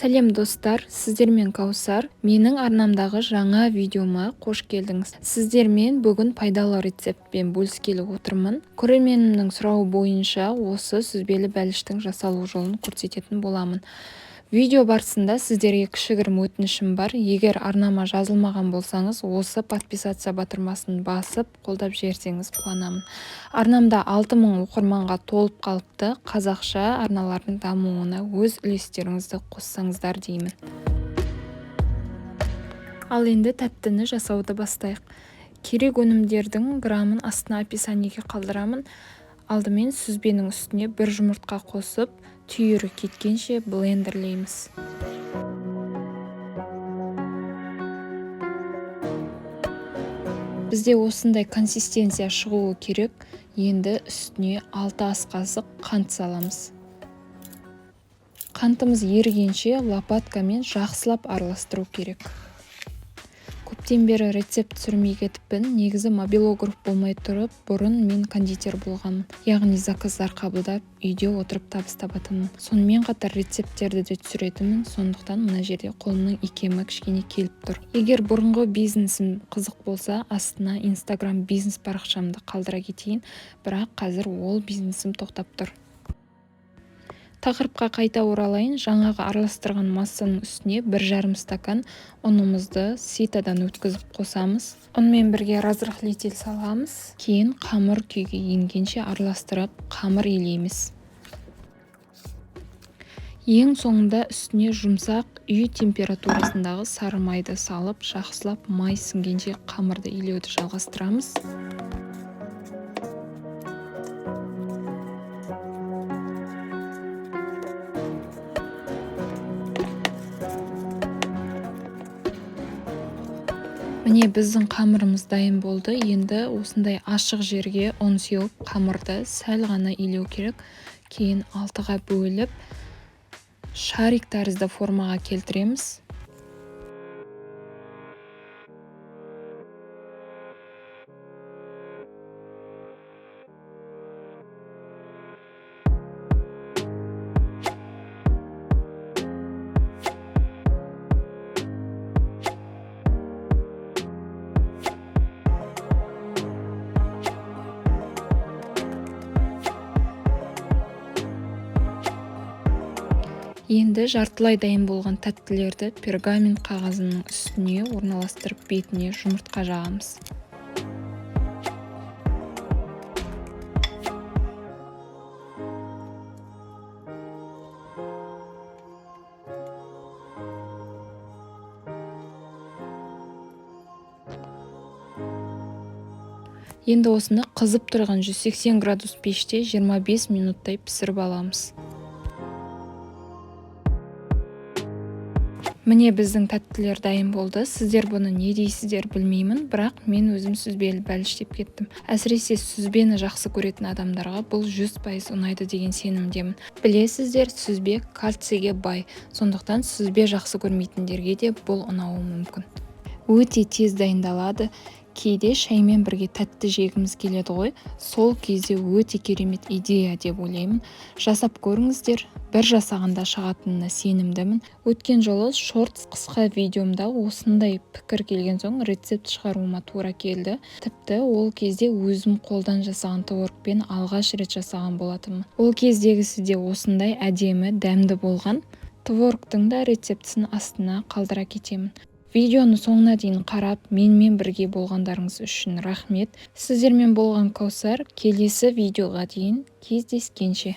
Сәлем достар, сіздермен Каусар. Менің арнамдағы жаңа видеома қош келдіңіз. Сіздермен бүгін пайдалы рецептпен бөліскелі отырмын. Көрерменімнің сұрауы бойынша осы сүзбелі бәліштің жасалу жолын көрсететін боламын. Видео барысында сіздерге кішігірім өтінішім бар. Егер арнама жазылмаған болсаңыз, осы подписация батырмасын басып, қолдап жіберсеңіз қуанамын. Арнамда 6000 оқырманға толып қалыпты. Қазақша арналардың дамуына өз үлестеріңізді қоссаңыздар деймін. Ал енді тәттіні жасауды бастайық. Керек өнімдердің грамын астына описаниеге қалдырамын. Алдымен сүзбенің үстіне бір жұмыртқа қосып, түйірі кеткенше блендерлейміз. Бізде осындай консистенция шығуы керек. Енді үстіне 6 ас қасық қант саламыз. Қантымыз ерігенше лопаткамен жақсылап араластыру керек. Көптен бері рецепт түсірмей кетіппін. Негізі мобилограф болмай тұрып, бұрын мен кондитер болғанмын. Яғни заказдар қабылдап, үйде отырып табыс табатынмын. Сонымен қатар рецепттерді де түсіретінмін. Сондықтан мына жерде қолымның икемі кішкене келіп тұр. Егер бұрынғы бизнесім қызық болса, астына Instagram бизнес парақшамды қалдыра кетейін, бірақ қазір ол бизнесім тоқтап тұр. Тақырыпқа қайта оралайын. Жаңағы араластырған массаның үстіне 1,5 стакан ұнымызды ситадан өткізіп қосамыз. Ұнмен бірге разрыхлитель саламыз. Кейін қамыр күйге енгенше араластырып, қамыр илейміз. Ең соңында үстіне жұмсақ үй температурасындағы сары майды салып, жақсылап май сіңгенше қамырды илеуді жалғастырамыз. Міне біздің қамырымыз дайын болды. Енді осындай ашық жерге ұн сеуіп, қамырды сәл ғана илеу керек. Кейін 6-ға бөліп, шарик тәрізді формаға келтіреміз. Енді жартылай дайын болған тәттілерді пергамент қағазының үстіне орналастырып, бетіне жұмыртқа жағамыз. Енді осыны қызып тұрған 180 градус пеште 25 минуттай пісіріп аламыз. Міне біздің тәттілер дайын болды. Сіздер бұны не дейсіздер білмеймін, бірақ мен өзім сүзбелі бәліш деп кеттім. Әсіресе сүзбені жақсы көретін адамдарға бұл 100% ұнайды деген сенімдемін. Білесіздер, сүзбе кальцийге бай. Сондықтан сүзбе жақсы көрмейтіндерге де бұл ұнауы мүмкін. Өте тез дайындалады. Кейде шаймен бірге тәтті жегіміз келеді ғой. Сол кезде өте керемет идея деп ойлаймын. Жасап көріңіздер. Бір жасағанда шығатынына сенімдімін. Өткен жолы шортс қысқа видеомда осындай пікір келген соң рецепт шығаруыма тура келді. Тіпті ол кезде өзім қолдан жасаған творогпен алғаш рет жасаған болатынмын. Ол кездегісі де осындай әдемі, дәмді болған. Творогтың да рецептісін астына қалдыра кетемін. Видеоны соңына дейін қарап, менімен бірге болғандарыңыз үшін рахмет. Сіздермен болған Каусар. Келесі видеоға дейін кездескенше.